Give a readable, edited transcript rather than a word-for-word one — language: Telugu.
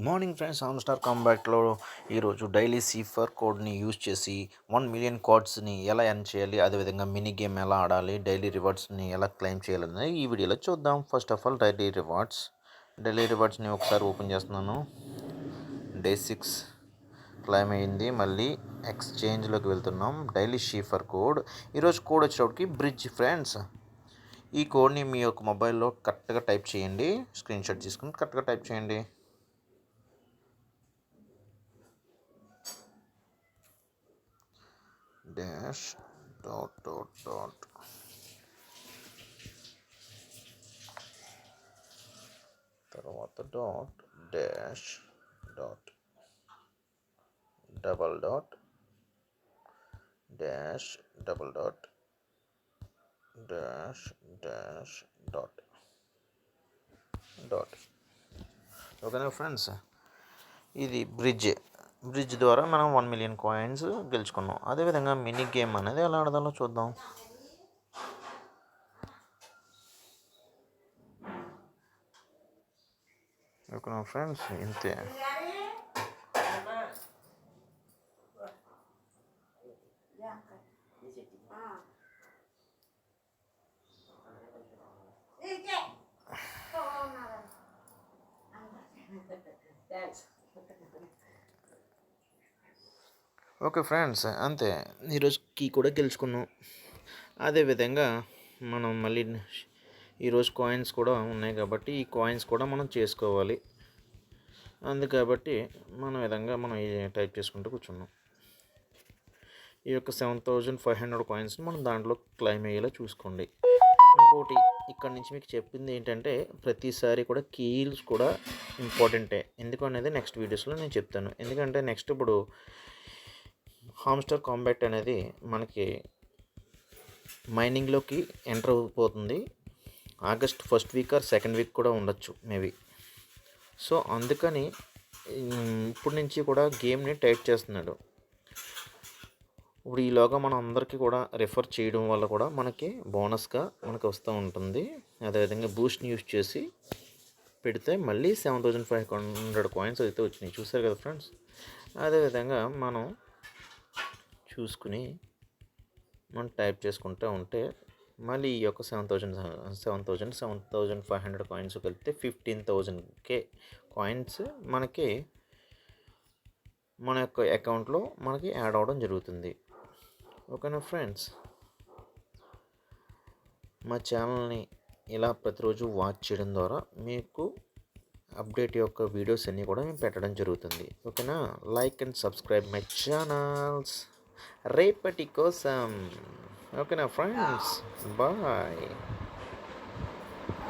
మార్నింగ్ ఫ్రెండ్స్ హామ్స్టార్ కాంబాక్ట్లో ఈరోజు డైలీ సీఫర్ కోడ్ని యూజ్ చేసి 1 మిలియన్ కార్డ్స్ని ఎలా ఎర్న్ చేయాలి, అదేవిధంగా మినీ గేమ్ ఎలా ఆడాలి, డైలీ రివార్డ్స్ని ఎలా క్లెయిమ్ చేయాలని ఈ వీడియోలో చూద్దాం. ఫస్ట్ ఆఫ్ ఆల్ డైలీ రివార్డ్స్ని ఒకసారి ఓపెన్ చేస్తున్నాను. డే 6 క్లైమ్ అయ్యింది. మళ్ళీ ఎక్స్చేంజ్లోకి వెళ్తున్నాం. Daily cipher code. ఈరోజు కోడ్ వచ్చేటప్పటికి బ్రిడ్జ్ ఫ్రెండ్స్. ఈ కోడ్ని మీ యొక్క మొబైల్లో కరెక్ట్గా టైప్ చేయండి. స్క్రీన్ షాట్ తీసుకుని కరెక్ట్గా టైప్ చేయండి. డాష్ డాట్ తర్వాత dash double dot dash dot. ఓకేనా ఫ్రెండ్స్, ఇది బ్రిడ్జ్ ద్వారా మనం 1 మిలియన్ కాయిన్స్ గెలుచుకున్నాం. అదేవిధంగా మినీ గేమ్ అనేది ఎలా ఆడదాలో చూద్దాం. ఓకేనా ఫ్రెండ్స్, ఇంతే. ఓకే ఫ్రెండ్స్, అంతే. ఈరోజు కీ కూడా గెలుచుకున్నాం. అదేవిధంగా మనం మళ్ళీ ఈరోజు కాయిన్స్ కూడా ఉన్నాయి కాబట్టి ఈ కాయిన్స్ కూడా మనం చేసుకోవాలి. కాబట్టి విధంగా మనం టైప్ చేసుకుంటూ కూర్చున్నాం. ఈ యొక్క 7,500 కాయిన్స్ని మనం దాంట్లో క్లైమ్ అయ్యేలా చూసుకోండి. ఇంకోటి ఇక్కడ నుంచి మీకు చెప్పింది ఏంటంటే ప్రతిసారి కూడా కీస్ కూడా ఇంపార్టెంటే. ఎందుకు అనేది నెక్స్ట్ వీడియోస్లో నేను చెప్తాను. ఎందుకంటే నెక్స్ట్ ఇప్పుడు హామ్స్టార్ కాంబాక్ట్ అనేది మనకి మైనింగ్లోకి ఎంటర్ అయిపోతుంది. August first week or second week కూడా ఉండొచ్చు మేబీ. సో అందుకని ఇప్పటి నుంచి కూడా గేమ్ని టైట్ చేస్తున్నాడు. ఇప్పుడు ఈలోగా మనం అందరికీ కూడా రిఫర్ చేయడం వల్ల కూడా మనకి బోనస్గా మనకు వస్తూ ఉంటుంది. అదేవిధంగా బూస్ట్ని యూజ్ చేసి పెడితే మళ్ళీ 7,500 కాయిన్స్ అయితే వచ్చినాయి. చూసారు కదా ఫ్రెండ్స్. అదేవిధంగా మనం చూసుకుని మనం టైప్ చేసుకుంటూ ఉంటే మళ్ళీ ఈ యొక్క 7,500 కాయిన్స్ కలిపితే 15,000 కాయిన్స్ మనకి మన యొక్క అకౌంట్లో మనకి యాడ్ అవ్వడం జరుగుతుంది. ఓకేనా ఫ్రెండ్స్, మా ఛానల్ని ఇలా ప్రతిరోజు వాచ్ చేయడం ద్వారా మీకు అప్డేట్ యొక్క వీడియోస్ అన్నీ కూడా మేము పెట్టడం జరుగుతుంది. ఓకేనా, like and subscribe my channels రేపటి కోసం. ఓకేనా ఫ్రెండ్స్, బాయ్.